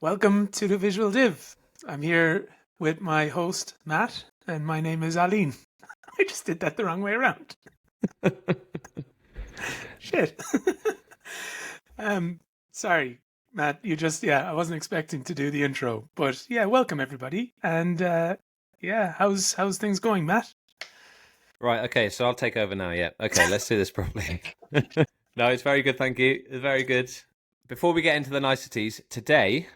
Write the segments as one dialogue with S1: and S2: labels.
S1: Welcome to the Visual Div. I'm here with my host, Matt, and my name is Ailín. I just did that the wrong way around. Shit. Sorry, Matt, I wasn't expecting to do the intro, but yeah, welcome everybody. And how's things going, Matt?
S2: Right, okay, so I'll take over now, yeah. Okay, let's do this properly. No, it's very good, thank you. It's very good. Before we get into the niceties, today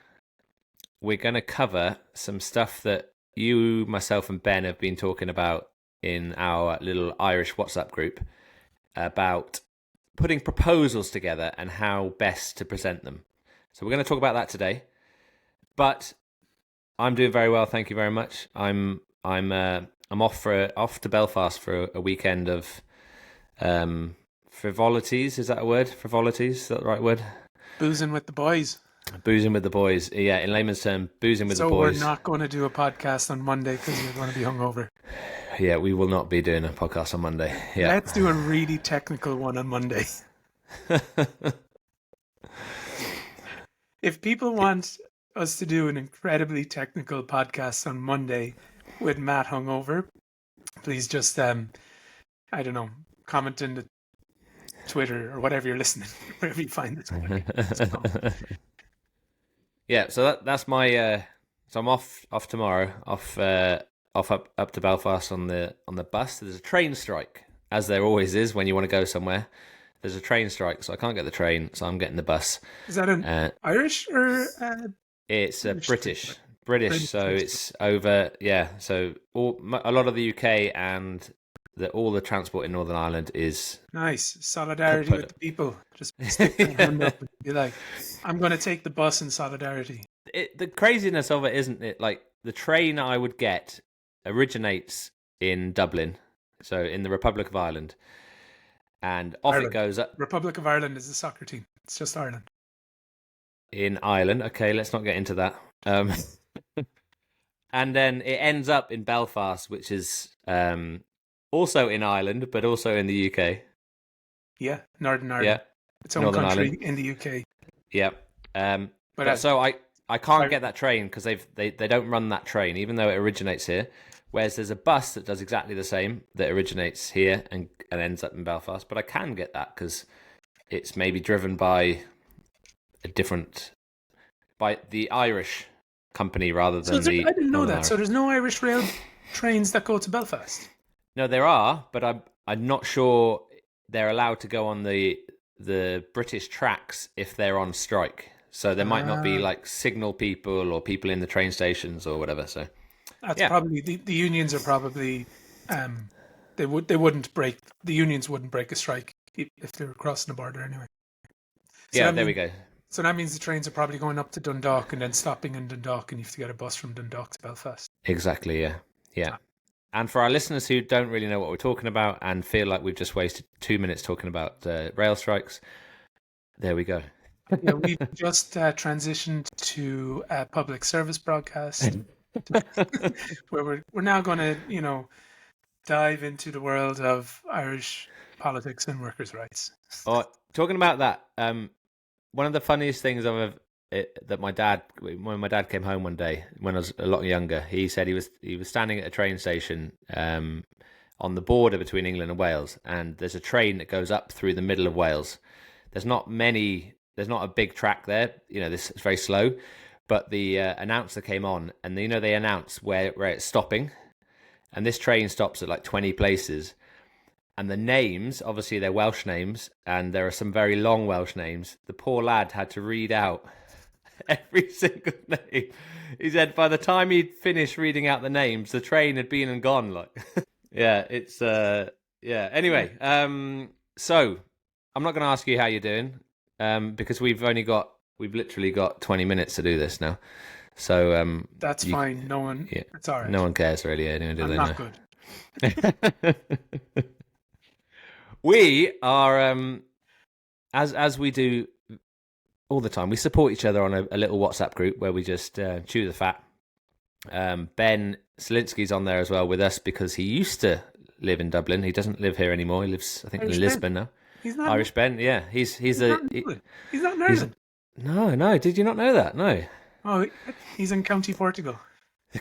S2: we're going to cover some stuff that you, myself, and Ben have been talking about in our little Irish WhatsApp group about putting proposals together and how best to present them. So we're going to talk about that today. But I'm doing very well, thank you very much. I'm off to Belfast for a weekend of frivolities. Is that a word? Frivolities, is that the right word?
S1: Boozing with the boys.
S2: Boozing with the boys. Yeah, in layman's term, boozing with the boys.
S1: So we're not going to do a podcast on Monday because we're going to be hungover.
S2: Yeah, we will not be doing a podcast on Monday. Yeah.
S1: Let's do a really technical one on Monday. If people want us to do an incredibly technical podcast on Monday with Matt hungover, please just I don't know, comment in the Twitter or whatever you're listening, wherever you find this.
S2: Yeah, so that's my. So I'm off tomorrow. Off up to Belfast on the bus. There's a train strike, as there always is when you want to go somewhere. There's a train strike, so I can't get the train, so I'm getting the bus.
S1: Is that an Irish or?
S2: It's British. So it's over. Yeah, so a lot of the UK and all the transport in Northern Ireland is
S1: nice solidarity with the people. Just stick your hand up and be like, I'm going to take the bus in solidarity.
S2: The craziness of it, isn't it? Like the train I would get originates in Dublin, so in the Republic of Ireland, and off Ireland. It goes up.
S1: Republic of Ireland is a soccer team. It's just Ireland.
S2: In Ireland, okay, let's not get into that. And then it ends up in Belfast, which is also in Ireland, but also in the UK.
S1: Yeah, Northern Ireland.
S2: Yeah,
S1: its own Northern country Ireland. In the UK.
S2: Yeah, but so I can't get that train because they don't run that train, even though it originates here. Whereas there's a bus that does exactly the same that originates here and ends up in Belfast. But I can get that because it's maybe driven by by the Irish company rather than
S1: I didn't know that. Irish. So there's no Irish rail trains that go to Belfast?
S2: No, there are, but I'm not sure they're allowed to go on the British tracks if they're on strike. So there might not be like signal people or people in the train stations or whatever. So
S1: that's probably the unions are probably the unions wouldn't break a strike if they were crossing the border anyway.
S2: So there we go.
S1: So that means the trains are probably going up to Dundalk and then stopping in Dundalk, and you have to get a bus from Dundalk to Belfast.
S2: Exactly. Yeah. And for our listeners who don't really know what we're talking about and feel like we've just wasted 2 minutes talking about rail strikes, there we go.
S1: Yeah, we've just transitioned to a public service broadcast where we're now going to, dive into the world of Irish politics and workers' rights.
S2: Oh, talking about that, one of the funniest things that when my dad came home one day when I was a lot younger, he said he was standing at a train station on the border between England and Wales, and there's a train that goes up through the middle of Wales. There's not a big track there, this is very slow, but the announcer came on and they announce where it's stopping, and this train stops at like 20 places. And the names, obviously they're Welsh names, and there are some very long Welsh names. The poor lad had to read out every single name. He said by the time he'd finished reading out the names, the train had been and gone. Like, yeah, it's Anyway, so I'm not going to ask you how you're doing, because we've literally got 20 minutes to do this now. So
S1: that's fine. No one. Yeah, it's all right.
S2: No one cares really. Anyway, do
S1: I'm
S2: they?
S1: Not good.
S2: We are, as we do all the time, we support each other on a little WhatsApp group where we just chew the fat. Ben Selinsky's on there as well with us because he used to live in Dublin. He doesn't live here anymore. He lives, I think, in Lisbon now.
S1: He's not
S2: Irish Ben. Yeah, he's
S1: not in Ireland.
S2: No. Did you not know that? No.
S1: Oh, he's in County Portugal.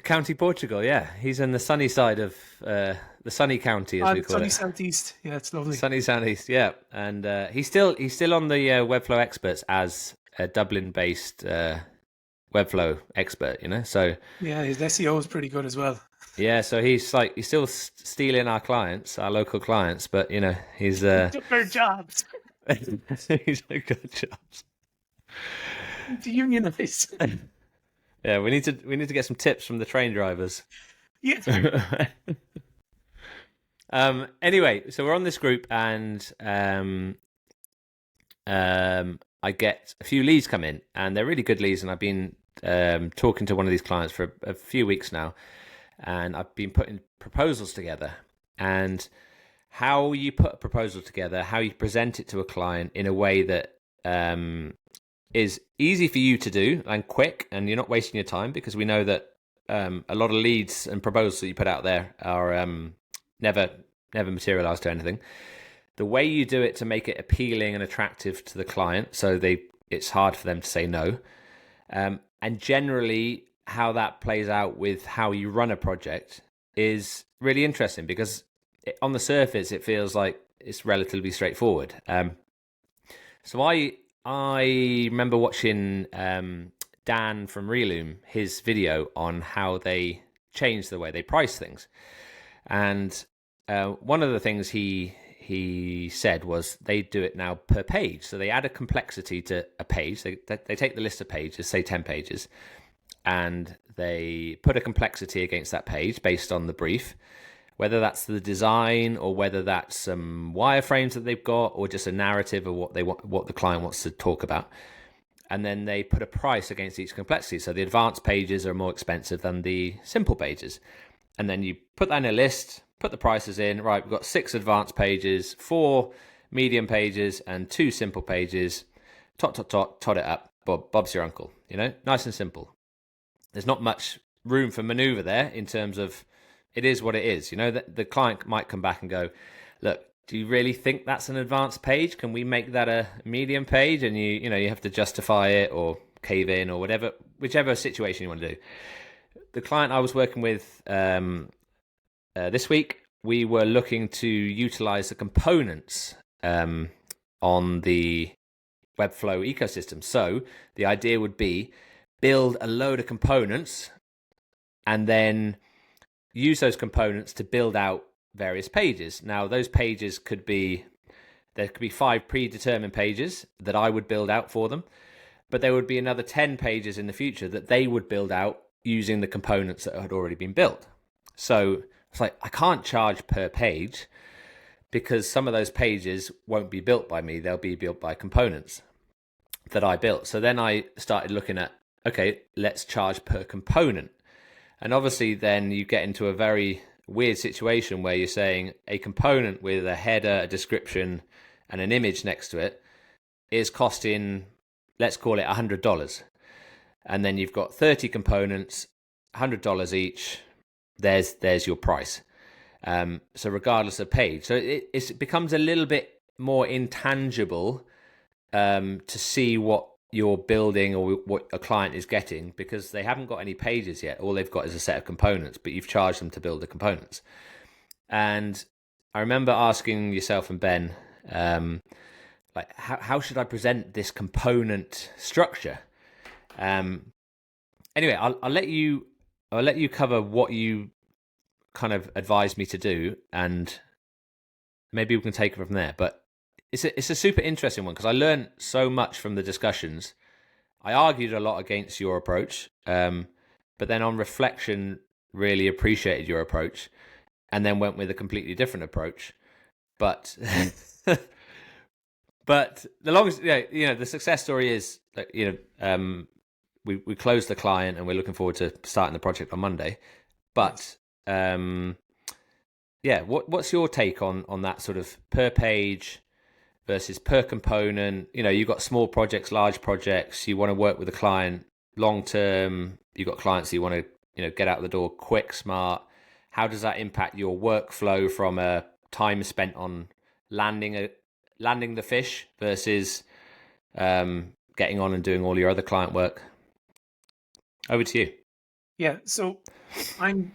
S2: County Portugal, yeah. He's in the sunny side of the sunny county, as we
S1: On
S2: call
S1: sunny
S2: it.
S1: southeast. Yeah, it's lovely.
S2: Sunny southeast, yeah. And he's still on the Webflow experts as a Dublin-based Webflow expert, you know. So
S1: Yeah, his SEO is pretty good as well.
S2: yeah, so he's still stealing our clients, our local clients, but you know
S1: He took their jobs.
S2: he's a good job.
S1: To unionize.
S2: Yeah, we need to get some tips from the train drivers.
S1: Yeah.
S2: Anyway, so we're on this group, and I get a few leads come in, and they're really good leads. And I've been talking to one of these clients for a few weeks now, and I've been putting proposals together. And how you put a proposal together, how you present it to a client in a way that is easy for you to do and quick, and you're not wasting your time, because we know that a lot of leads and proposals that you put out there are never materialize to anything. The way you do it to make it appealing and attractive to the client, so it's hard for them to say no, and generally how that plays out with how you run a project is really interesting, because on the surface it feels like it's relatively straightforward. So I remember watching Dan from Reloom, his video on how they change the way they price things, and one of the things he said was they do it now per page. So they add a complexity to a page. They take the list of pages, say 10 pages, and they put a complexity against that page based on the brief, whether that's the design or whether that's some wireframes that they've got or just a narrative of what the client wants to talk about. And then they put a price against each complexity. So the advanced pages are more expensive than the simple pages. And then you put that in a list, put the prices in. Right, we've got 6 advanced pages, 4 medium pages, and 2 simple pages. Tot it up. Bob's your uncle. You know, nice and simple. There's not much room for maneuver there in terms of it is what it is. You know, the client might come back and go, look, do you really think that's an advanced page? Can we make that a medium page? And you have to justify it or cave in or whatever, whichever situation you want to do. The client I was working with this week, we were looking to utilize the components on the Webflow ecosystem. So the idea would be build a load of components and then use those components to build out various pages. Now, those pages there could be 5 predetermined pages that I would build out for them, but there would be another 10 pages in the future that they would build out using the components that had already been built. So it's like, I can't charge per page because some of those pages won't be built by me. They'll be built by components that I built. So then I started looking at, okay, let's charge per component. And obviously then you get into a very weird situation where you're saying a component with a header, a description, and an image next to it is costing, let's call it $100. And then you've got 30 components, $100 each. There's your price. So regardless of page. So it becomes a little bit more intangible to see what you're building or what a client is getting, because they haven't got any pages yet. All they've got is a set of components, but you've charged them to build the components. And I remember asking yourself and Ben, like, how should I present this component structure? Anyway, I'll let you cover what you kind of advised me to do, and maybe we can take it from there. But it's a super interesting one because I learned so much from the discussions. I argued a lot against your approach, but then on reflection, really appreciated your approach, and then went with a completely different approach. But but the longest, the success story is that, we closed the client and we're looking forward to starting the project on Monday. But what's your take on that sort of per page versus per component? You've got small projects, large projects. You want to work with a client long term. You've got clients that you want to get out the door quick, smart. How does that impact your workflow from a time spent on landing the fish versus getting on and doing all your other client work? Over to you.
S1: Yeah, so I'm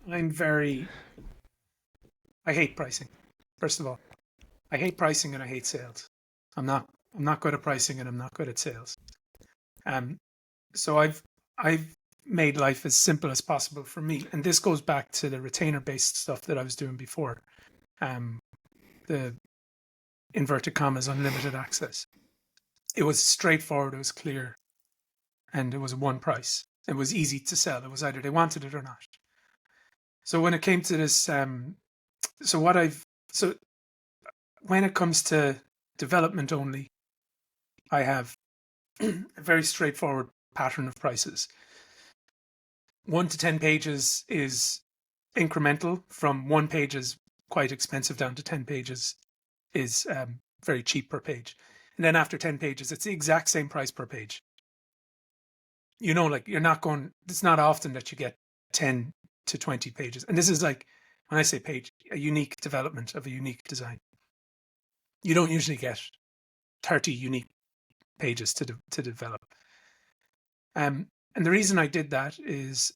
S1: very I hate pricing. First of all, I hate pricing and I hate sales. I'm not good at pricing and I'm not good at sales. Um, so I've made life as simple as possible for me, and this goes back to the retainer based stuff that I was doing before. Um, the inverted commas unlimited access. It was straightforward. It was clear, and it was one price. It was easy to sell. It was either they wanted it or not. So when it came to this, so what I've so when it comes to development only, I have a very straightforward pattern of prices. 1 to 10 pages is incremental. From 1 page is quite expensive down to 10 pages is very cheap per page. And then after 10 pages, it's the exact same price per page. You know, like you're not going, it's not often that you get 10 to 20 pages. And this is like, when I say page, a unique development of a unique design. You don't usually get 30 unique pages to develop. And the reason I did that is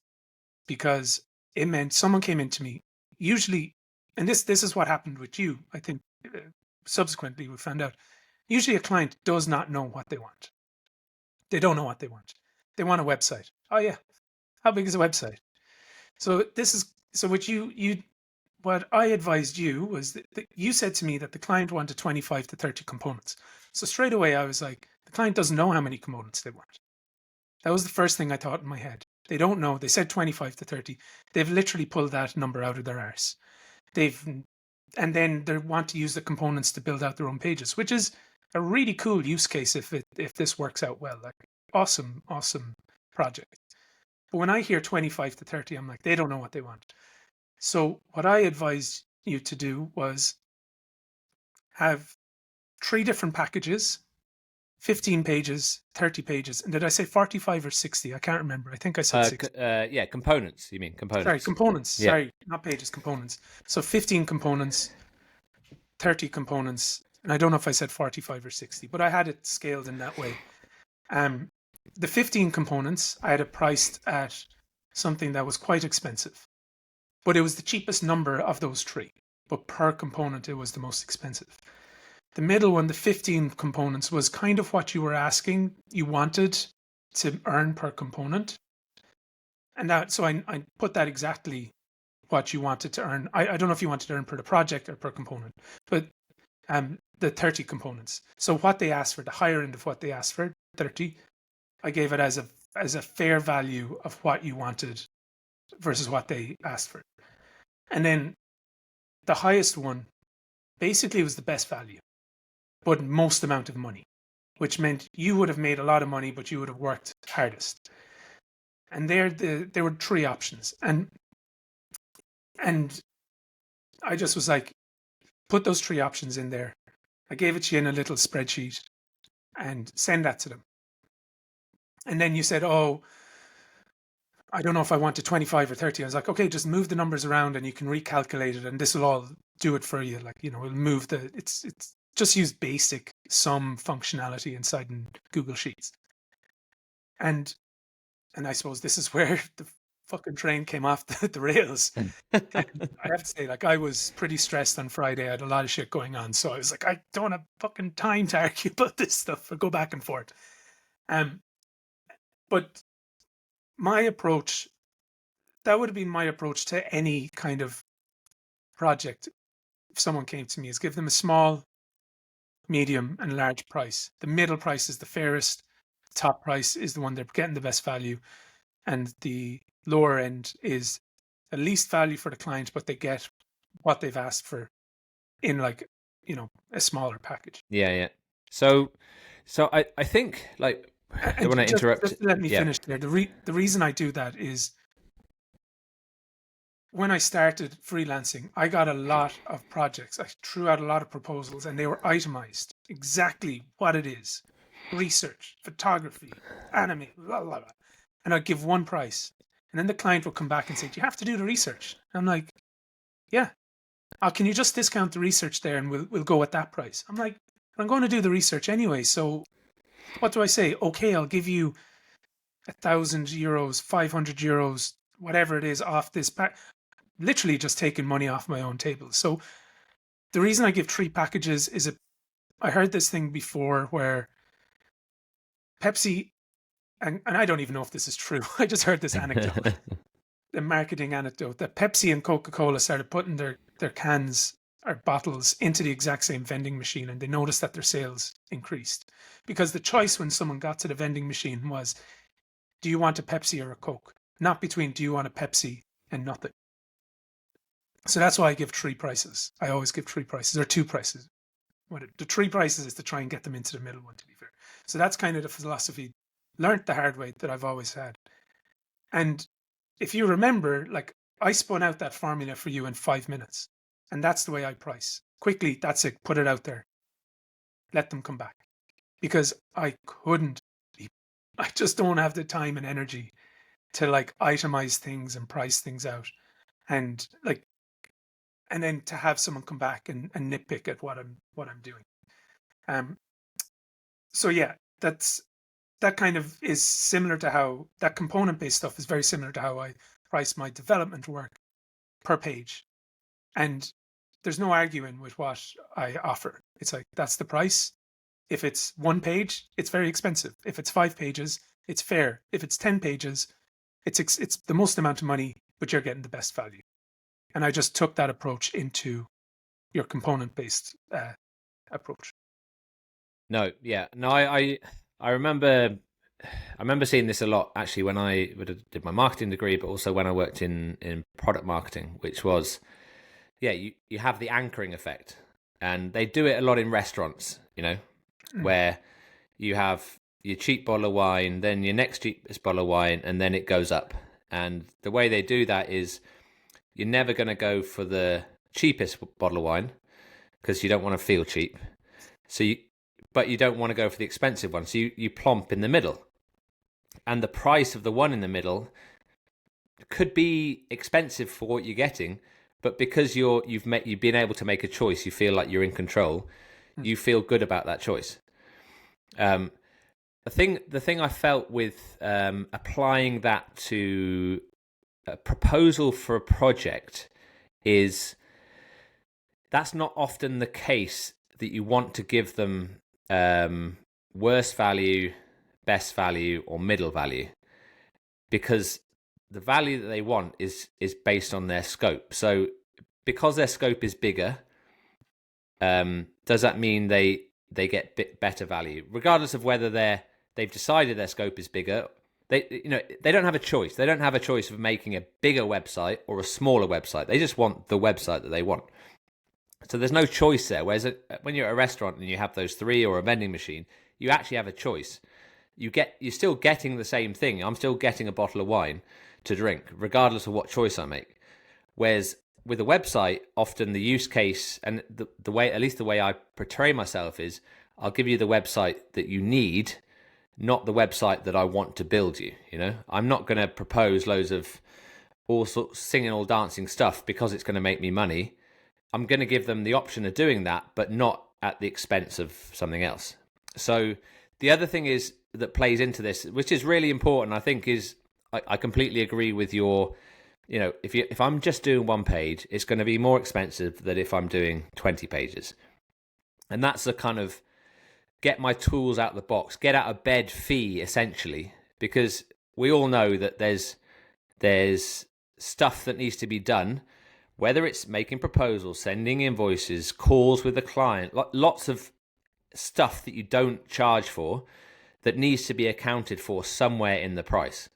S1: because it meant someone came into me, usually, and this is what happened with you, I think, subsequently we found out, usually a client does not know what they want. They don't know what they want. They want a website. Oh yeah. How big is a website? So this is, so what I advised you was that you said to me that the client wanted 25 to 30 components. So straight away I was like, the client doesn't know how many components they want. That was the first thing I thought in my head. They don't know. They said 25 to 30. They've literally pulled that number out of their arse. And then they want to use the components to build out their own pages, which is a really cool use case if this works out well. Like awesome project. But when I hear 25 to 30, I'm like, they don't know what they want. So what I advised you to do was have 3 different packages, 15 pages, 30 pages. And did I say 45 or 60? I can't remember. I think I said 60.
S2: Yeah, components. You mean components?
S1: Sorry, components.
S2: Yeah.
S1: Sorry, not pages, components. So 15 components, 30 components. And I don't know if I said 45 or 60, but I had it scaled in that way. The 15 components, I had it priced at something that was quite expensive, but it was the cheapest number of those 3. But per component, it was the most expensive. The middle one, the 15 components, was kind of what you were asking, you wanted to earn per component. And so I put that exactly what you wanted to earn. I don't know if you wanted to earn per the project or per component, but the 30 components. So what they asked for, the higher end of what they asked for, 30, I gave it as a fair value of what you wanted versus what they asked for. And then the highest one basically was the best value, but most amount of money, which meant you would have made a lot of money, but you would have worked hardest. And there were 3 options. And I just was like, put those 3 options in there. I gave it to you in a little spreadsheet and send that to them. And then you said, oh, I don't know if I want to 25 or 30. I was like, okay, just move the numbers around and you can recalculate it and this will all do it for you. Like, we'll move it's just use basic sum functionality inside in Google Sheets. And I suppose this is where the fucking train came off the rails. And I have to say, like, I was pretty stressed on Friday. I had a lot of shit going on. So I was like, I don't have fucking time to argue about this stuff or go back and forth. But my approach, that would have been my approach to any kind of project. If someone came to me, is give them a small, medium, and large price. The middle price is the fairest. The top price is the one they're getting the best value. And the lower end is the least value for the client, but they get what they've asked for in like, a smaller package.
S2: Yeah. So I think like I don't want to interrupt.
S1: Just let me finish there. The reason I do that is when I started freelancing, I got a lot of projects. I threw out a lot of proposals and they were itemized, exactly what it is. Research, photography, anime, blah, blah, blah. And I'd give one price. And then the client would come back and say, do you have to do the research? And I'm like, yeah. Can you just discount the research there and we'll go at that price? I'm like, I'm going to do the research anyway. So what do I say? Okay, I'll give you €1,000, €500, whatever it is, off this pack. Literally just taking money off my own table. So the reason I give 3 packages is I heard this thing before where Pepsi, and I don't even know if this is true. I just heard this anecdote, the marketing anecdote, that Pepsi and Coca-Cola started putting their cans or bottles into the exact same vending machine, and they noticed that their sales increased. Because the choice when someone got to the vending machine was, do you want a Pepsi or a Coke? Not between, do you want a Pepsi and nothing. So that's why I give 3 prices. I always give 3 prices, or 2 prices. The 3 prices is to try and get them into the middle one, to be fair. So that's kind of the philosophy, learned the hard way, that I've always had. And if you remember, like, I spun out that formula for you in 5 minutes. And that's the way I price. Quickly, that's it. Put it out there. Let them come back. Because I just don't have the time and energy to like itemize things and price things out. And then to have someone come back and nitpick at what I'm doing. So yeah, that kind of is similar to how that component-based stuff is very similar to how I price my development work per page. And there's no arguing with what I offer. It's like, that's the price. If it's 1 page, it's very expensive. If it's 5 pages, it's fair. If it's 10 pages, it's the most amount of money, but you're getting the best value. And I just took that approach into your component-based approach.
S2: No, yeah, no, I remember seeing this a lot actually when I did my marketing degree, but also when I worked in product marketing, which was, yeah, you have the anchoring effect, and they do it a lot in restaurants, where you have your cheap bottle of wine, then your next cheapest bottle of wine, and then it goes up. And the way they do that is you're never going to go for the cheapest bottle of wine because you don't want to feel cheap. But you don't want to go for the expensive one. So you plump in the middle. And the price of the one in the middle could be expensive for what you're getting, but because you've been able to make a choice, you feel like you're in control. You feel good about that choice. The thing I felt with applying that to a proposal for a project is that's not often the case, that you want to give them worst value, best value, or middle value, because the value that they want is based on their scope. So because their scope is bigger, does that mean they get better value, regardless of whether they've decided their scope is bigger? They don't have a choice. They don't have a choice of making a bigger website or a smaller website. They just want the website that they want. So there's no choice there. Whereas when you're at a restaurant and you have those 3, or a vending machine, you actually have a choice. You're still getting the same thing. I'm still getting a bottle of wine to drink, regardless of what choice I make. Whereas with a website, often the use case and the way, at least the way I portray myself, is I'll give you the website that you need, not the website that I want to build you. I'm not going to propose loads of all sorts singing, all dancing stuff because it's going to make me money. I'm going to give them the option of doing that, but not at the expense of something else. So the other thing is that plays into this, which is really important, I think, is I completely agree with your, if I'm just doing 1 page, it's going to be more expensive than if I'm doing 20 pages. And that's a kind of get my tools out of the box, get out of bed fee, essentially, because we all know that there's stuff that needs to be done, whether it's making proposals, sending invoices, calls with the client, lots of stuff that you don't charge for that needs to be accounted for somewhere in the price.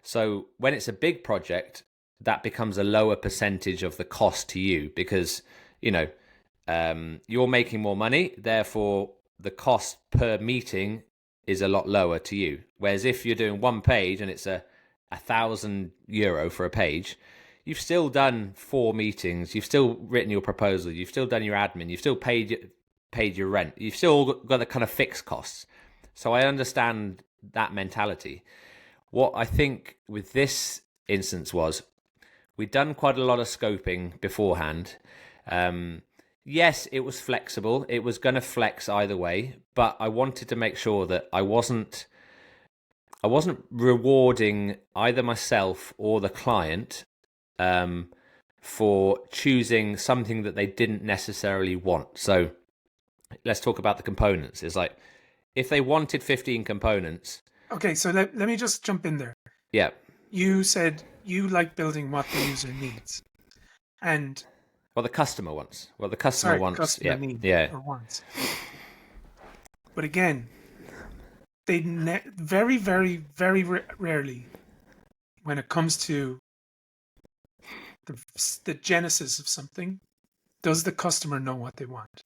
S2: So when it's a big project, that becomes a lower percentage of the cost to you because, you're making more money, therefore the cost per meeting is a lot lower to you. Whereas if you're doing 1 page and it's €1,000 for a page, you've still done 4 meetings, you've still written your proposal, you've still done your admin, you've still paid your rent, you've still got the kind of fixed costs. So I understand that mentality. What I think with this instance was we'd done quite a lot of scoping beforehand. Yes, it was flexible. It was going to flex either way, but I wanted to make sure that I wasn't rewarding either myself or the client for choosing something that they didn't necessarily want. So let's talk about the components. It's like if they wanted 15 components.
S1: Okay, so let me just jump in there.
S2: Yeah.
S1: You said you like building what the user needs. And
S2: Well, the customer wants. Well, the customer
S1: sorry,
S2: wants.
S1: customer
S2: Yeah.
S1: needs
S2: Yeah.
S1: or wants. But again, they very, very, very rarely, when it comes to the genesis of something, does the customer know what they want.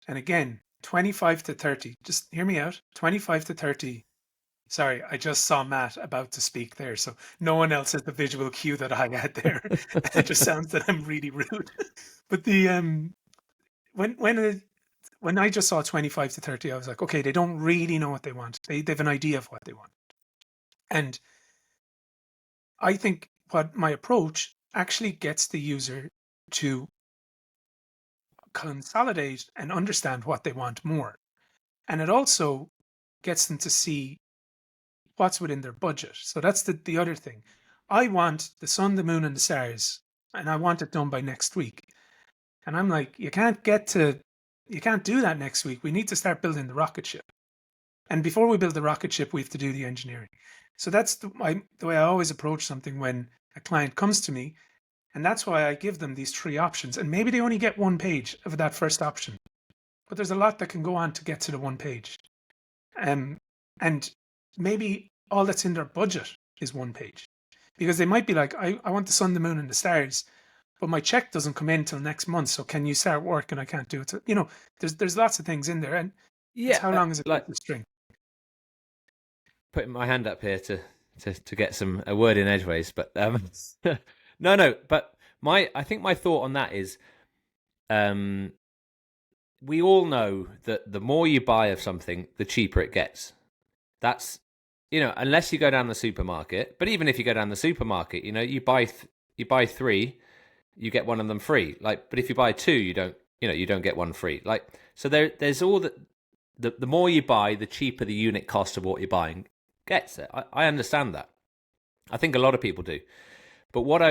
S1: And again, 25 to 30, just hear me out, 25 to 30. Sorry, I just saw Matt about to speak there, so no one else has the visual cue that I had there. It just sounds that I'm really rude. But the when I just saw 25 to 30, I was like, okay, they don't really know what they want. They have an idea of what they want. And I think what my approach actually gets the user to consolidate and understand what they want more. And it also gets them to see what's within their budget. So that's the other thing. I want the sun, the moon, and the stars, and I want it done by next week. And I'm like, you can't do that next week. We need to start building the rocket ship. And before we build the rocket ship, we have to do the engineering. So that's the way I always approach something when a client comes to me. And that's why I give them these three options. And maybe they only get one page of that first option. But there's a lot that can go on to get to the one page. And maybe all that's in their budget is one page. Because they might be like, I want the sun, the moon, and the stars, but my check doesn't come in till next month. So can you start work? And I can't do it. So, there's lots of things in there. And it's how long is it
S2: like
S1: the string?
S2: putting my hand up here to get a word in edgeways, but no. But I think my thought on that is, we all know that the more you buy of something, the cheaper it gets. That's, unless you go down the supermarket. But even if you go down the supermarket, you buy three, you get one of them free. Like, but if you buy two, you don't get one free. Like, so there's all the more you buy, the cheaper the unit cost of what you're buying gets it. I understand that. I think a lot of people do. But what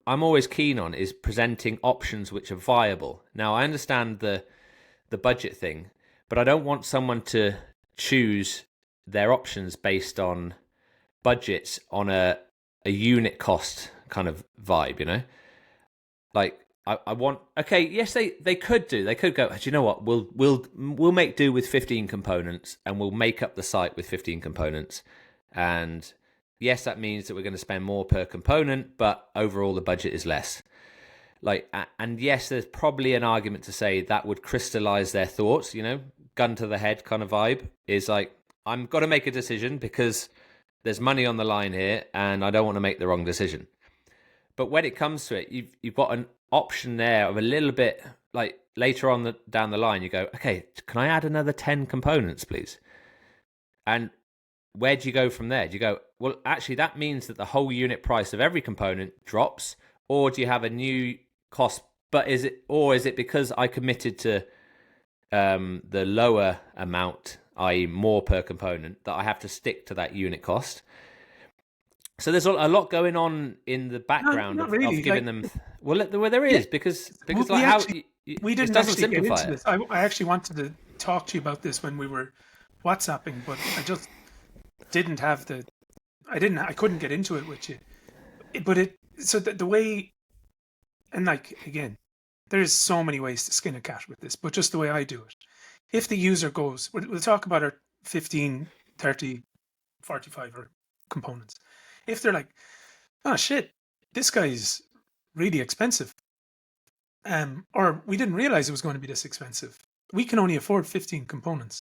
S2: I'm always keen on is presenting options which are viable. Now, I understand the budget thing, but I don't want someone to choose their options based on budgets on a unit cost kind of vibe, Like, I want, okay, yes, they could go, do you know what, we'll make do with 15 components, and we'll make up the site with 15 components. And yes, that means that we're going to spend more per component, but overall the budget is less. Like, and yes, there's probably an argument to say that would crystallize their thoughts, gun to the head kind of vibe is like, I'm got to make a decision because there's money on the line here and I don't want to make the wrong decision. But when it comes to it, you've got an option there of a little bit, like later on down the line, you go, okay, can I add another 10 components, please? And where do you go from there? Do you go, well, actually, that means that the whole unit price of every component drops, or do you have a new cost? But is it because I committed to the lower amount, i.e. more per component, that I have to stick to that unit cost? So there's a lot going on in the background
S1: Not really.
S2: of giving them. Well, there is, because like how
S1: we didn't
S2: it doesn't
S1: actually get
S2: simplify
S1: into
S2: it.
S1: this. I actually wanted to talk to you about this when we were WhatsApping, but I just didn't have I couldn't get into it with you. But so the way, and like, again, there's so many ways to skin a cat with this, but just the way I do it. If the user goes, we'll talk about our 15, 30, 45 or components. If they're like, oh shit, this guy's really expensive, or we didn't realize it was going to be this expensive, we can only afford 15 components.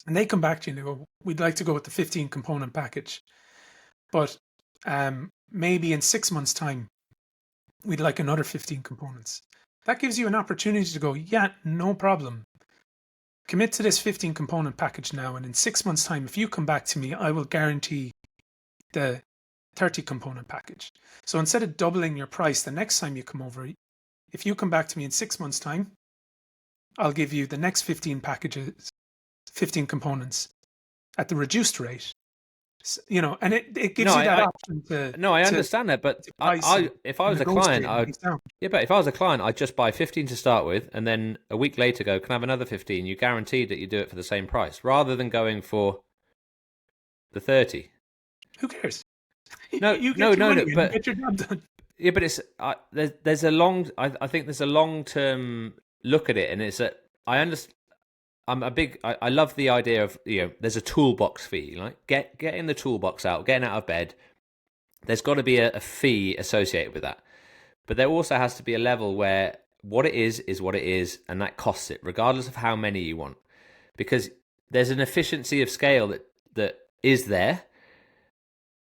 S1: And they come back to you and they go, we'd like to go with the 15 component package, but maybe in 6 months' time, we'd like another 15 components. That gives you an opportunity to go, yeah, no problem. Commit to this 15 component package now, and in 6 months' time, if you come back to me, I will guarantee the 30 component package. So instead of doubling your price the next time you come over, if you come back to me in 6 months' time, I'll give you the next 15 packages, 15 components at the reduced rate. And it gives
S2: No,
S1: you that option to
S2: no, I understand that, but
S1: price and
S2: if I was a
S1: negotiate
S2: client,
S1: and be sound.
S2: but if I was a client, I'd just buy 15 to start with, and then a week later go, can I have another 15? You guaranteed that you do it for the same price, rather than going for the 30.
S1: Who cares?
S2: No,
S1: You
S2: no,
S1: get your
S2: no,
S1: money
S2: no,
S1: and you
S2: but
S1: get your job done.
S2: yeah, but it's there's a long. I think there's a long term look at it, and it's that I understand. I'm a big. I love the idea of there's a toolbox fee. Like getting the toolbox out, getting out of bed. There's got to be a fee associated with that, but there also has to be a level where what it is what it is, and that costs it, regardless of how many you want, because there's an efficiency of scale that is there.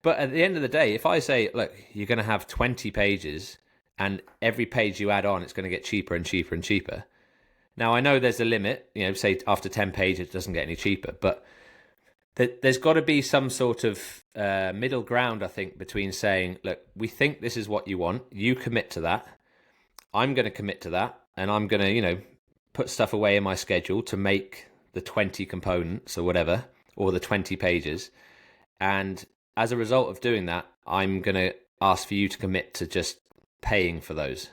S2: But at the end of the day, if I say, look, you're going to have 20 pages and every page you add on, it's going to get cheaper and cheaper and cheaper. Now, I know there's a limit, say after 10 pages, it doesn't get any cheaper, but there's got to be some sort of middle ground, I think, between saying, look, we think this is what you want. You commit to that. I'm going to commit to that. And I'm going to, put stuff away in my schedule to make the 20 components or whatever, or the 20 pages. And as a result of doing that, I'm going to ask for you to commit to just paying for those.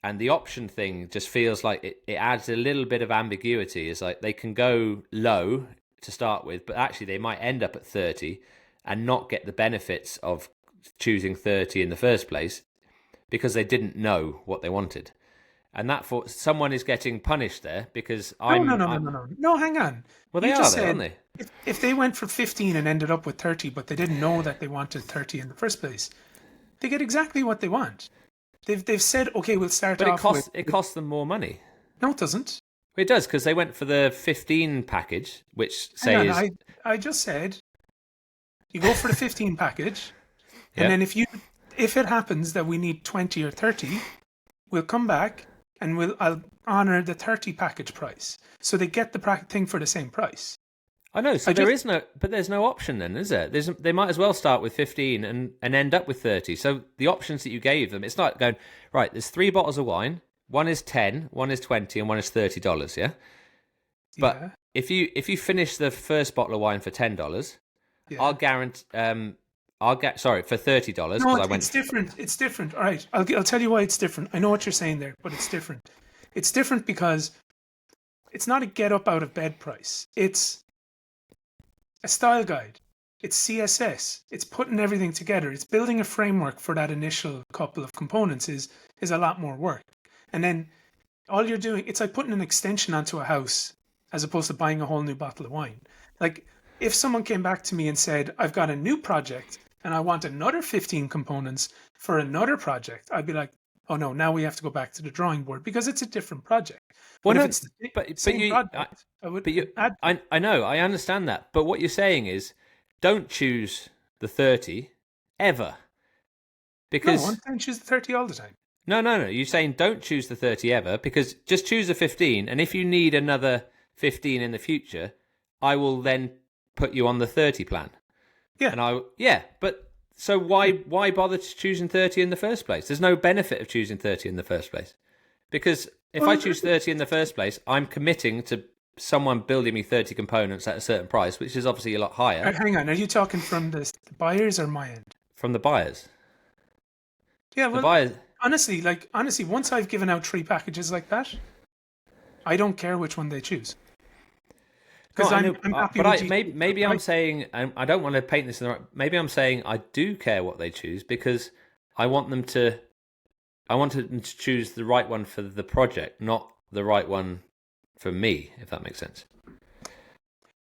S2: And the option thing just feels like it adds a little bit of ambiguity. It's like they can go low to start with, but actually they might end up at 30 and not get the benefits of choosing 30 in the first place because they didn't know what they wanted. And that for someone is getting punished there because
S1: No, hang on.
S2: Well,
S1: You
S2: they are
S1: just
S2: though, aren't
S1: said
S2: they?
S1: if they went for 15 and ended up with 30, but they didn't know that they wanted 30 in the first place, they get exactly what they want. They've said, okay, we'll start
S2: But
S1: off with...
S2: it costs them more money.
S1: No, it doesn't.
S2: It does, because they went for the 15 package, which
S1: Hang
S2: says...
S1: on, I just said you go for the 15 package, and
S2: Yeah.
S1: then if it happens that we need 20 or 30, we'll come back and I'll honor the 30 package price. So they get the thing for the same price.
S2: I know, so there's no option then, is there? They might as well start with 15 and end up with 30. So the options that you gave them, it's not going, right, there's 3 bottles of wine, one is 10, one is 20, and one is $30, yeah? But
S1: Yeah.
S2: if you finish the first bottle of wine for $10,
S1: Yeah.
S2: I'll guarantee for $30.
S1: No, it's different. It's different. All right, I'll tell you why it's different. I know what you're saying there, but it's different. It's different because it's not a get up out of bed price. It's a style guide. It's CSS. It's putting everything together. It's building a framework for that initial couple of components is a lot more work. And then all you're doing, it's like putting an extension onto a house as opposed to buying a whole new bottle of wine. Like if someone came back to me and said, I've got a new project and I want another 15 components for another project, I'd be like, oh no, now we have to go back to the drawing board because it's a different project.
S2: Well,
S1: But
S2: no,
S1: if it's the same
S2: you,
S1: project, I would add...
S2: I know, I understand that. But what you're saying is, don't choose the 30 ever. Because
S1: No, I'm saying choose the 30 all the time.
S2: No. You're saying don't choose the 30 ever, because just choose the 15. And if you need another 15 in the future, I will then put you on the 30 plan.
S1: Yeah.
S2: But so why bother choosing 30 in the first place? There's no benefit of choosing 30 in the first place. Because if I choose 30 in the first place, I'm committing to someone building me 30 components at a certain price, which is obviously a lot higher.
S1: Hang on, are you talking from the buyers or my end?
S2: From the buyers.
S1: Yeah, well,
S2: the buyers.
S1: Honestly, once I've given out 3 packages like that, I don't care which one they choose. Because I'm happy with
S2: maybe I'm saying, I don't want to paint this in the right... Maybe I'm saying I do care what they choose because I want them to choose the right one for the project, not the right one for me, if that makes sense.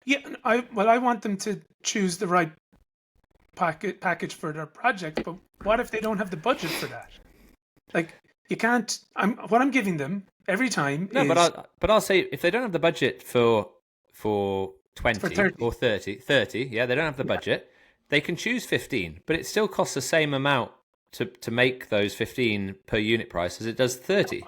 S1: Yeah, I want them to choose the right package for their project, but what if they don't have the budget for that? Like, you can't... what I'm giving them every time is...
S2: But I'll say, if they don't have the budget for 20 or 30, yeah, they don't have the budget, they can choose 15, but it still costs the same amount to make those 15 per unit price as it does 30.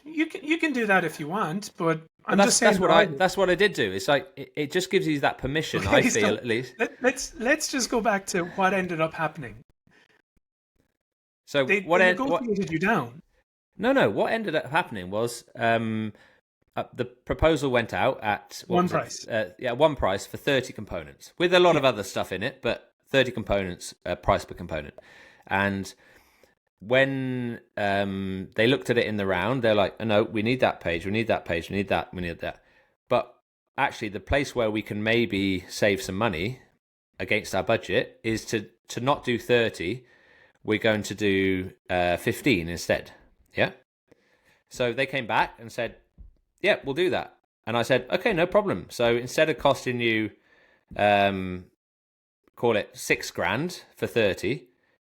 S1: You can do that if you want, but
S2: that's what I did do. It's like it just gives you that permission. Okay, I feel at least.
S1: Let's just go back to what ended up happening.
S2: So
S1: they negotiated you down.
S2: No. What ended up happening was the proposal went out at
S1: One price.
S2: One price for 30 components with a lot of other stuff in it, but 30 components, price per component. And when they looked at it in the round, they're like, oh, no, we need that page, we need that page, we need that, we need that. But actually, the place where we can maybe save some money against our budget is to not do 30. We're going to do 15 instead. Yeah. So they came back and said, yeah, we'll do that. And I said, okay, no problem. So instead of costing you, call it $6,000 for 30,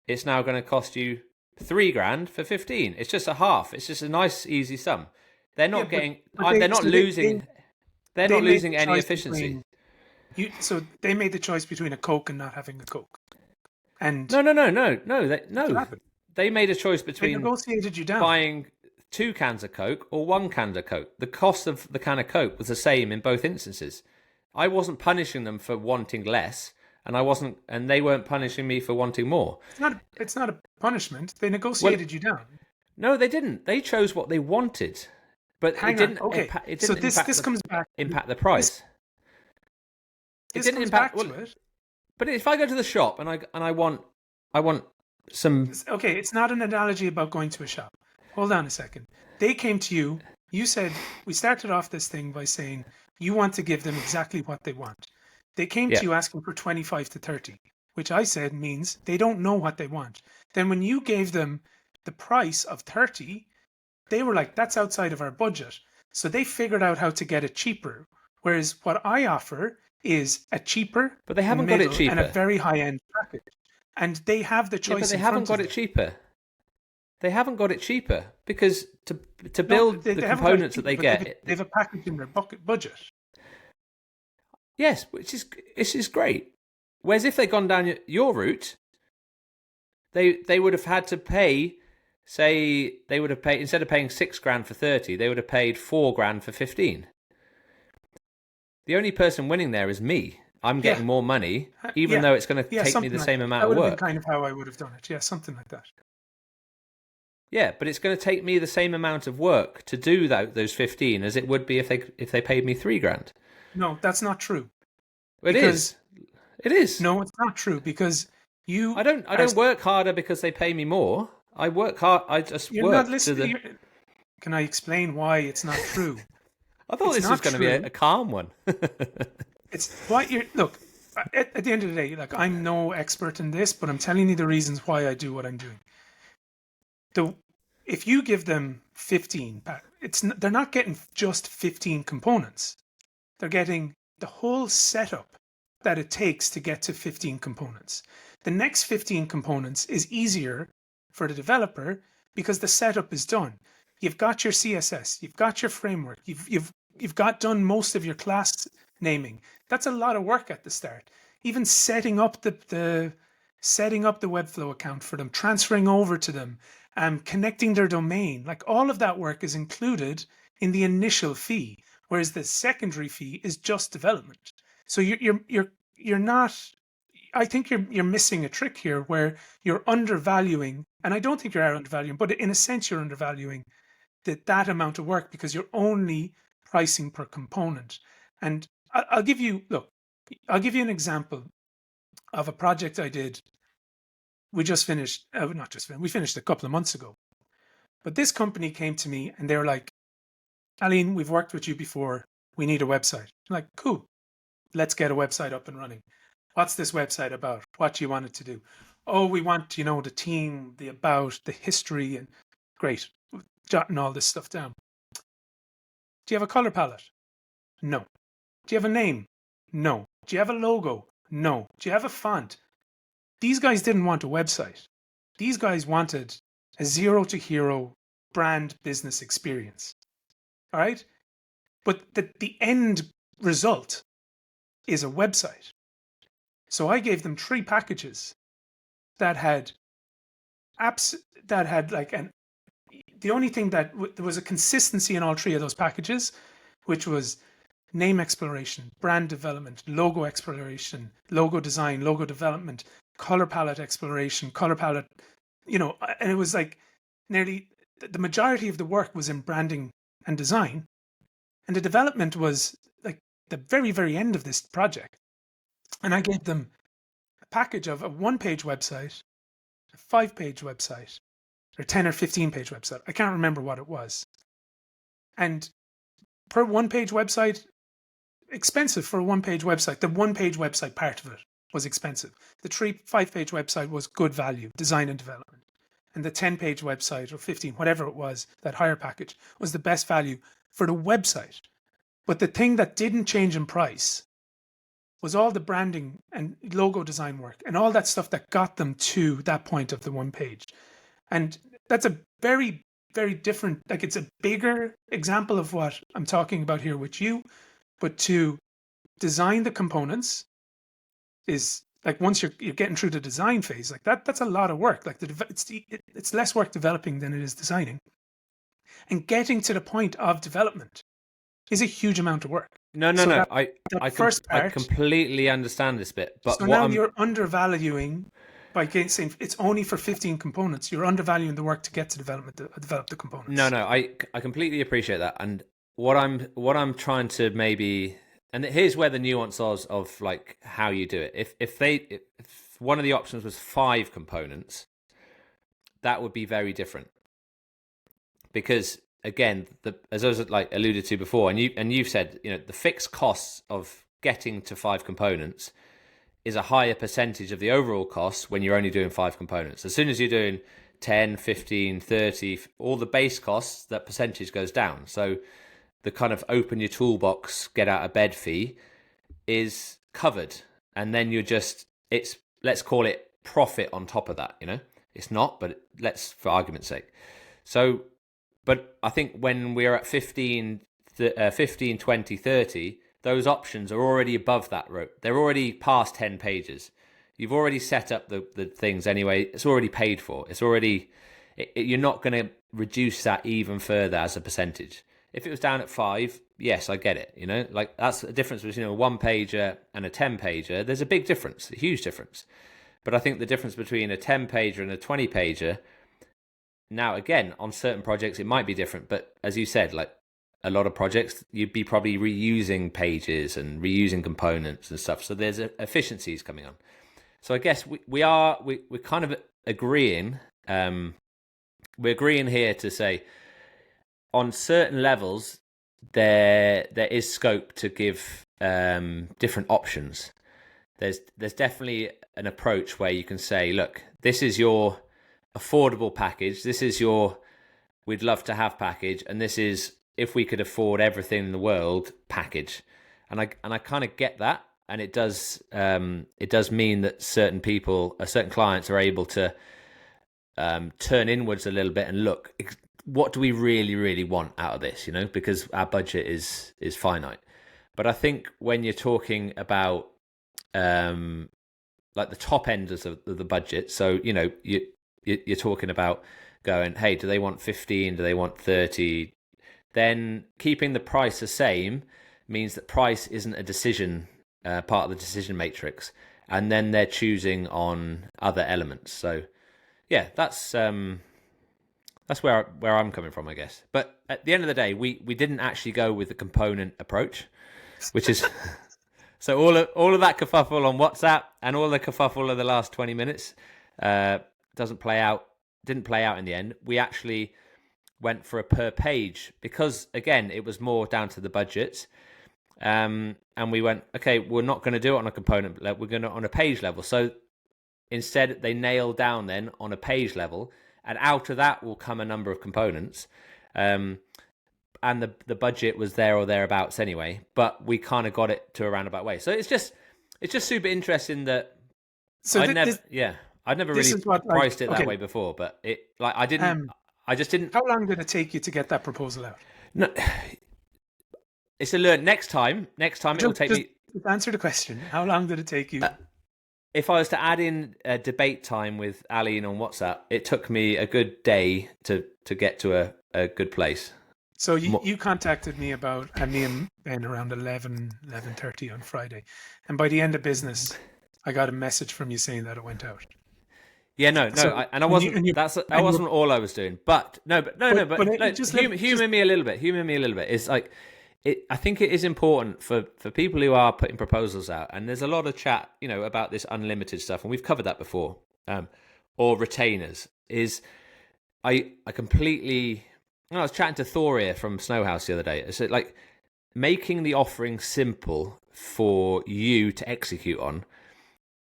S2: it's now going to cost you $3,000 for 15. It's just a half. It's just a nice, easy sum. They're not they're not losing any efficiency.
S1: So they made the choice between a Coke and not having a Coke. And
S2: No. They made a choice between
S1: negotiated you down.
S2: Buying 2 cans of Coke or 1 can of Coke. The cost of the can of Coke was the same in both instances. I wasn't punishing them for wanting less, and they weren't punishing me for wanting more.
S1: It's not a punishment. They negotiated you down.
S2: No, they didn't. They chose what they wanted, but it didn't.
S1: Okay, so this comes back
S2: impact the price.
S1: It didn't impact it.
S2: But if I go to the shop and I want some.
S1: Okay, it's not an analogy about going to a shop. Hold on a second. They came to you. You said, we started off this thing by saying you want to give them exactly what they want. They came to you asking for 25 to 30, which I said means they don't know what they want. Then when you gave them the price of 30, they were like, that's outside of our budget. So they figured out how to get it cheaper. Whereas what I offer is a cheaper,
S2: but they haven't got it cheaper,
S1: and a very high-end package. And they have the choice.
S2: But they haven't got it cheaper. They haven't got it cheaper because to build the components that they get,
S1: they have a package in their budget.
S2: Yes, which is great. Whereas if they'd gone down your route, they would have had to pay. Say they would have paid, instead of paying $6,000 for 30, they would have paid $4,000 for 15. The only person winning there is me. I'm getting more money, even though it's going to take me the same amount of work.
S1: That would have been kind of how I would have done it. Yeah, something like that.
S2: Yeah, but it's going to take me the same amount of work to do those 15 as it would be if they paid me $3,000.
S1: No, that's not true.
S2: It is.
S1: No, it's not true because
S2: I don't work harder because they pay me more. I work hard. I just work.
S1: Not listening. Can I explain why it's not true?
S2: I thought this was going to be a calm one.
S1: It's why look. At the end of the day, like, I'm no expert in this, but I'm telling you the reasons why I do what I'm doing. If you give them 15, they're not getting just 15 components. They're getting the whole setup that it takes to get to 15 components. The next 15 components is easier for the developer because the setup is done. You've got your CSS, you've got your framework, you've got done most of your class naming. That's a lot of work at the start. Even setting up the Webflow account for them, transferring over to them, connecting their domain, like all of that work is included in the initial fee, whereas the secondary fee is just development. So you're not. I think you're missing a trick here where you're undervaluing, and I don't think you're undervaluing, but in a sense you're undervaluing that amount of work because you're only pricing per component. And I'll give you an example of a project I did. We just finished, we finished a couple of months ago. But this company came to me and they were like, Ailín, we've worked with you before. We need a website. I'm like, cool. Let's get a website up and running. What's this website about? What do you want it to do? Oh, we want, the team, the about, the history, and great. Jotting all this stuff down. Do you have a color palette? No. Do you have a name? No. Do you have a logo? No. Do you have a font? These guys didn't want a website. These guys wanted a zero to hero brand business experience. All right? But the end result is a website. So I gave them 3 packages that had apps that had the only thing that there was a consistency in all 3 of those packages, which was name exploration, brand development, logo exploration, logo design, logo development, color palette exploration, color palette, and it was like nearly the majority of the work was in branding and design. And the development was like the very, very end of this project. And I gave them a package of a 1-page website, a 5-page website, or 10 or 15-page website. I can't remember what it was. And per 1-page website, expensive for a 1-page website. The 1-page website part of it was expensive. The 5-page website was good value, design and development. And the 10-page website or 15, whatever it was, that higher package was the best value for the website. But the thing that didn't change in price was all the branding and logo design work and all that stuff that got them to that point of the 1 page. And that's a very, very different, like it's a bigger example of what I'm talking about here with you. But to design the components is like, once you're getting through the design phase, like that's a lot of work. Like it's less work developing than it is designing. And getting to the point of development is a huge amount of work.
S2: No. I completely understand this bit, but
S1: so now you're undervaluing by saying it's only for 15 components. You're undervaluing the work to get to develop the components.
S2: No, I completely appreciate that, and what I'm trying to maybe, and here's where the nuance of like how you do it. If one of the options was 5 components, that would be very different, because again, as I was like alluded to before, and you've said, the fixed costs of getting to 5 components is a higher percentage of the overall cost when you're only doing 5 components. As soon as you're doing 10, 15, 30, all the base costs, that percentage goes down. So the kind of open your toolbox, get out of bed fee is covered. And then let's call it profit on top of that, It's not, but let's, for argument's sake. So, but I think when we're at 15, 20, 30, those options are already above that rope. They're already past 10 pages. You've already set up the things anyway. It's already paid for. It's already, you're not going to reduce that even further as a percentage. If it was down at 5, yes, I get it. Like that's the difference between a 1-pager and a 10-pager. There's a big difference, a huge difference. But I think the difference between a 10-pager and a 20-pager, now again, on certain projects, it might be different. But as you said, like a lot of projects, you'd be probably reusing pages and reusing components and stuff. So there's efficiencies coming on. So I guess we're kind of agreeing. We're agreeing here to say on certain levels there is scope to give different options. There's definitely an approach where you can say, look, this is your affordable package. This is your we'd love to have package, and this is if we could afford everything in the world package. And I kind of get that, and it does mean that certain clients are able to turn inwards a little bit and look, what do we really, really want out of this, because our budget is finite. But I think when you're talking about like the top end of the budget, so you're talking about going, hey, do they want 15? Do they want 30? Then keeping the price the same means that price isn't a decision part of the decision matrix, and then they're choosing on other elements. So yeah, that's where I'm coming from, I guess. But at the end of the day, we didn't actually go with the component approach, which is so all of that kerfuffle on WhatsApp and all the kerfuffle of the last 20 minutes didn't play out in the end. We actually went for a per page because, again, it was more down to the budget. And we went, okay, we're not going to do it on a component level, we're going to on a page level. So instead, they nailed down then on a page level, and out of that will come a number of components. And the budget was there or thereabouts anyway, but we kind of got it to a roundabout way. So it's just super interesting that I'd never really priced it that way before, but I just didn't.
S1: How long did it take you to get that proposal out?
S2: No, it's a learn. Next time it will take me.
S1: Answer the question. How long did it take you?
S2: If I was to add in a debate time with Ailín on WhatsApp, it took me a good day to get to a good place.
S1: So you contacted me and me and Ben around 11:30 on Friday, and by the end of business, I got a message from you saying that it went out.
S2: Yeah, I wasn't. That wasn't all I was doing. But humor me a little bit. Humor me a little bit. It's like I think it is important for people who are putting proposals out, and there's a lot of chat, about this unlimited stuff, and we've covered that before, or retainers. I completely. I was chatting to Thoria from Snowhouse the other day. It's like making the offering simple for you to execute on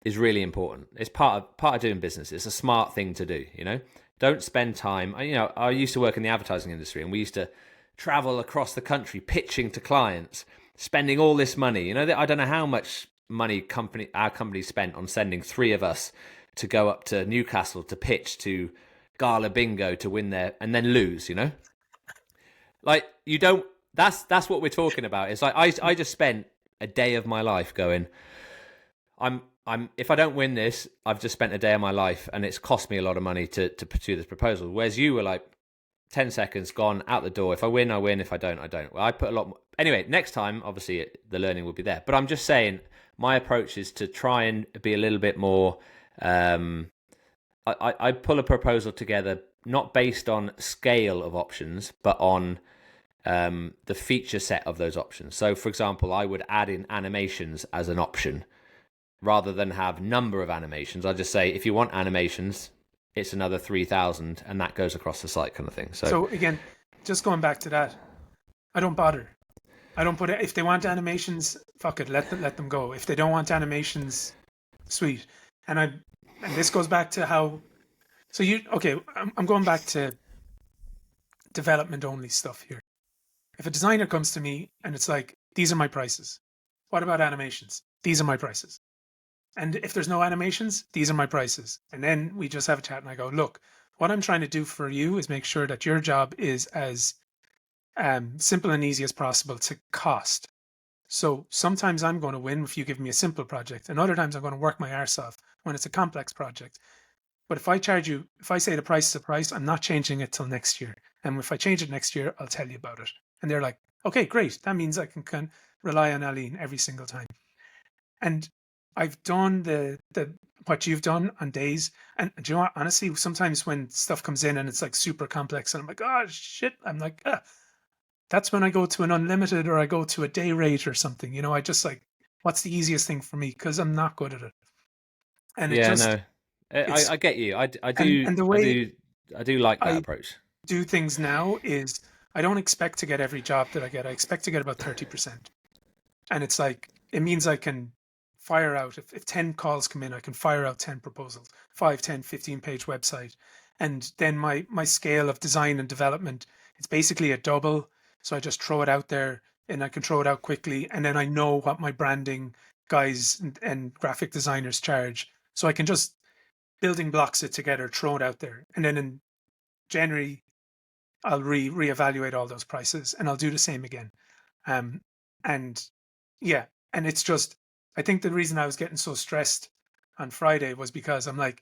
S2: is really important. It's part of doing business. It's a smart thing to do. Don't spend time. I used to work in the advertising industry, and we used to travel across the country pitching to clients, spending all this money. I don't know how much money our company spent on sending 3 of us to go up to Newcastle to pitch to Gala Bingo to win there and then lose. Like, you don't. That's what we're talking about. It's like I just spent a day of my life going, if I don't win this, I've just spent a day of my life and it's cost me a lot of money to pursue this proposal. Whereas you were like, 10 seconds, gone, out the door. If I win, I win. If I don't, I don't. Well, I put a lot more. Anyway, next time, obviously, the learning will be there. But I'm just saying, my approach is to try and be a little bit more... I pull a proposal together, not based on scale of options, but on the feature set of those options. So, for example, I would add in animations as an option, rather than have number of animations. I just say, if you want animations, it's another 3,000, and that goes across the site, kind of thing.
S1: So again, just going back to that, I don't bother. I don't put it. If they want animations, fuck it, let them go. If they don't want animations, sweet. And this goes back to how. So I'm going back to development only stuff here. If a designer comes to me and it's like, these are my prices. What about animations? These are my prices. And if there's no animations, these are my prices. And then we just have a chat and I go, look, what I'm trying to do for you is make sure that your job is as simple and easy as possible to cost. So sometimes I'm going to win if you give me a simple project, and other times I'm going to work my arse off when it's a complex project. But if I say the price is a price, I'm not changing it till next year. And if I change it next year, I'll tell you about it. And they're like, okay, great. That means I can rely on Ailín every single time. And I've done the what you've done on days, and do you know what? Honestly, sometimes when stuff comes in and it's like super complex, and I'm like, oh shit, I'm like, that's when I go to an unlimited or I go to a day rate or something. I just like, what's the easiest thing for me, because I'm not good at it. And
S2: I get you. I do.
S1: And the way
S2: I do like that
S1: I
S2: approach.
S1: do things now is I don't expect to get every job that I get. I expect to get about 30%, and it's like it means I can fire out, if 10 calls come in, I can fire out 10 proposals, 5, 10, 15-page website. And then my scale of design and development, it's basically a double. So I just throw it out there and I can throw it out quickly. And then I know what my branding guys and graphic designers charge. So I can just building blocks it together, throw it out there. And then in January, I'll reevaluate all those prices and I'll do the same again. And yeah, and it's just, I think the reason I was getting so stressed on Friday was because I'm like,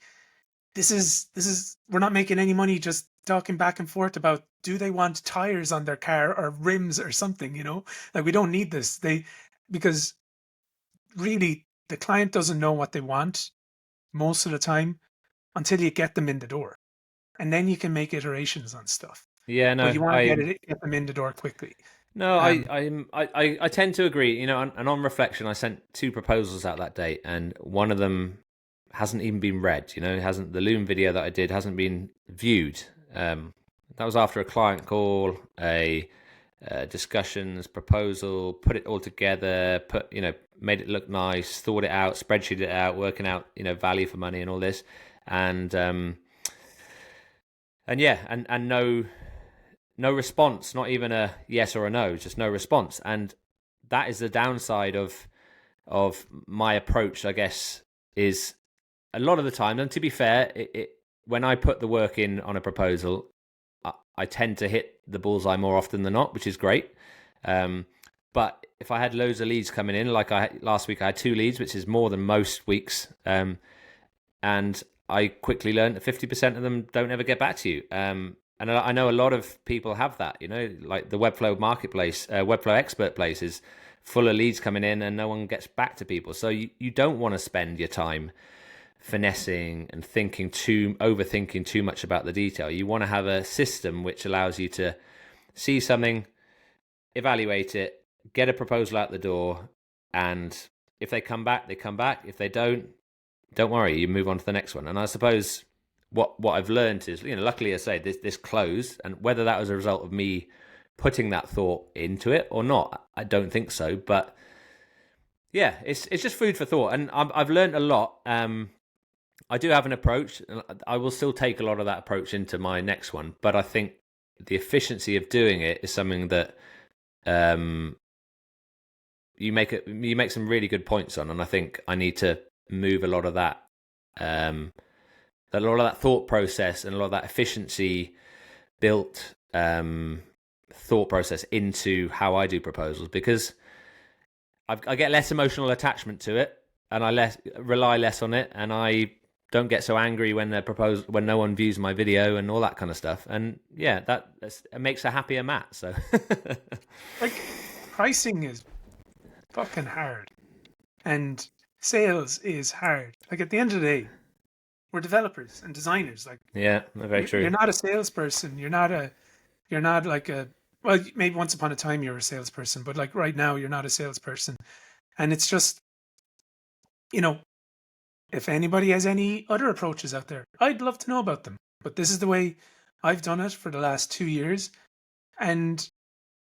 S1: this is we're not making any money just talking back and forth about, do they want tires on their car or rims or something, like we don't need this. Because really the client doesn't know what they want most of the time until you get them in the door, and then you can make iterations on stuff.
S2: Yeah, no,
S1: But you want to get them in the door quickly.
S2: No, I tend to agree. And on reflection, I sent 2 proposals out that day, and one of them hasn't even been read. The Loom video that I did hasn't been viewed. That was after a client call, a discussions, proposal, put it all together, made it look nice, thought it out, spreadsheeted it out, working out value for money and all this, and no response, not even a yes or a no, just no response. And that is the downside of my approach, I guess, is a lot of the time, and to be fair, when I put the work in on a proposal, I tend to hit the bullseye more often than not, which is great. But if I had loads of leads coming in, like last week I had 2 leads, which is more than most weeks, and I quickly learned that 50% of them don't ever get back to you. And I know a lot of people have that, like the Webflow marketplace, Webflow expert place is full of leads coming in and no one gets back to people. So you don't want to spend your time finessing and overthinking too much about the detail. You want to have a system which allows you to see something, evaluate it, get a proposal out the door, and if they come back, they come back. If they don't worry, you move on to the next one. And I suppose what I've learned is, luckily I say this closed, and whether that was a result of me putting that thought into it or not, I don't think so. But yeah, it's just food for thought, and I've learned a lot. I do have an approach, and I will still take a lot of that approach into my next one. But I think the efficiency of doing it is something that you make some really good points on, and I think I need to move a lot of that thought process and a lot of that efficiency built thought process into how I do proposals, because I get less emotional attachment to it, and I rely less on it, and I don't get so angry when when no one views my video and all that kind of stuff. And yeah, it makes a happier Matt. So
S1: like, pricing is fucking hard, and sales is hard. Like, at the end of the day, we're developers and designers. Like,
S2: yeah, very true.
S1: You're not a salesperson. You're not like a, well, maybe once upon a time you were a salesperson, but like right now you're not a salesperson. And it's just, if anybody has any other approaches out there, I'd love to know about them. But this is the way I've done it for the last 2 years, and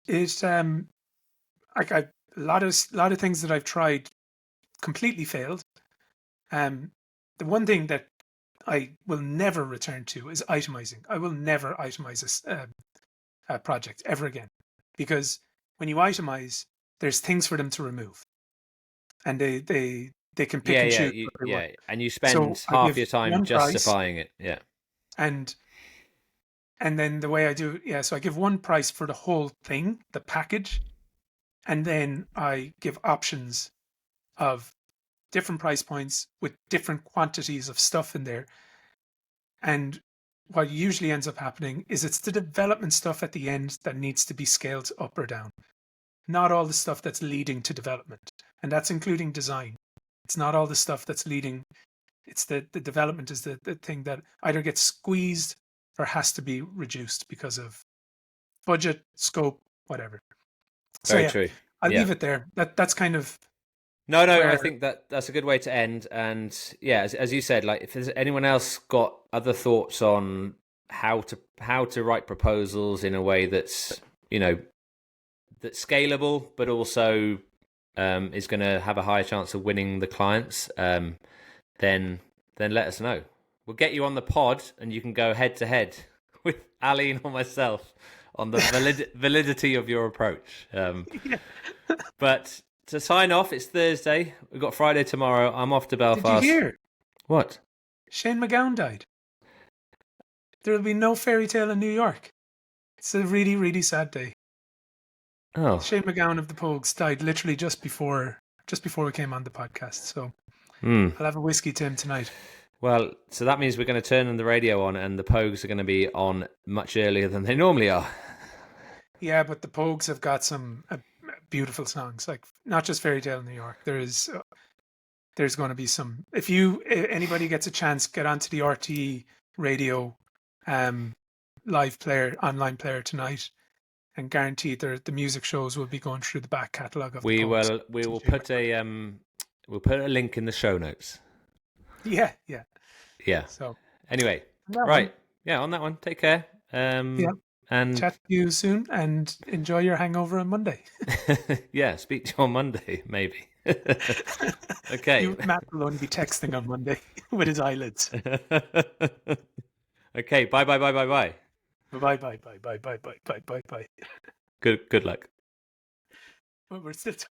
S1: it's like a lot of things that I've tried completely failed. The one thing that I will never return to is itemizing. I will never itemize a project ever again, because when you itemize, there's things for them to remove, and they can pick and choose what they want.
S2: And you
S1: So
S2: spend
S1: I
S2: half
S1: give
S2: your time
S1: one price,
S2: justifying it. Yeah,
S1: and then the way I do it, so I give one price for the whole thing, the package, and then I give options of different price points with different quantities of stuff in there. And what usually ends up happening is it's the development stuff at the end that needs to be scaled up or down, not all the stuff that's leading to development. And that's including design. It's not all the stuff that's leading. It's the development is the thing that either gets squeezed or has to be reduced because of budget, scope, whatever.
S2: very true.
S1: I'll leave it there. That's kind of
S2: No, I think that's a good way to end. And yeah, as you said, like, if there's anyone else got other thoughts on how to write proposals in a way that's that's scalable, but also is going to have a higher chance of winning the clients, then let us know. We'll get you on the pod, and you can go head to head with Ailín or myself on the validity of your approach. But to sign off, it's Thursday. We've got Friday tomorrow. I'm off to Belfast.
S1: Did you hear?
S2: What?
S1: Shane MacGowan died. There will be no fairy tale in New York. It's a really, really sad day.
S2: Oh.
S1: Shane MacGowan of the Pogues died literally just before we came on the podcast. So I'll have a whiskey to him tonight.
S2: Well, so that means we're going to turn on the radio on, and the Pogues are going to be on much earlier than they normally are.
S1: Yeah, but the Pogues have got some beautiful songs, like not just Fairy Tale in New York. There's going to be some. If anybody gets a chance, get onto the RTE radio live player, online player tonight, and guaranteed the music shows will be going through the back catalogue of
S2: we
S1: the Pogues.
S2: will put we'll put a link in the show notes.
S1: Yeah.
S2: So anyway, right. Yeah, on that one, take care. And
S1: chat to you soon, and enjoy your hangover on Monday.
S2: Yeah, speak to you on Monday, maybe. Okay.
S1: Matt will only be texting on Monday with his eyelids.
S2: Okay, bye.
S1: Bye. Good
S2: Good luck.
S1: Well, we're still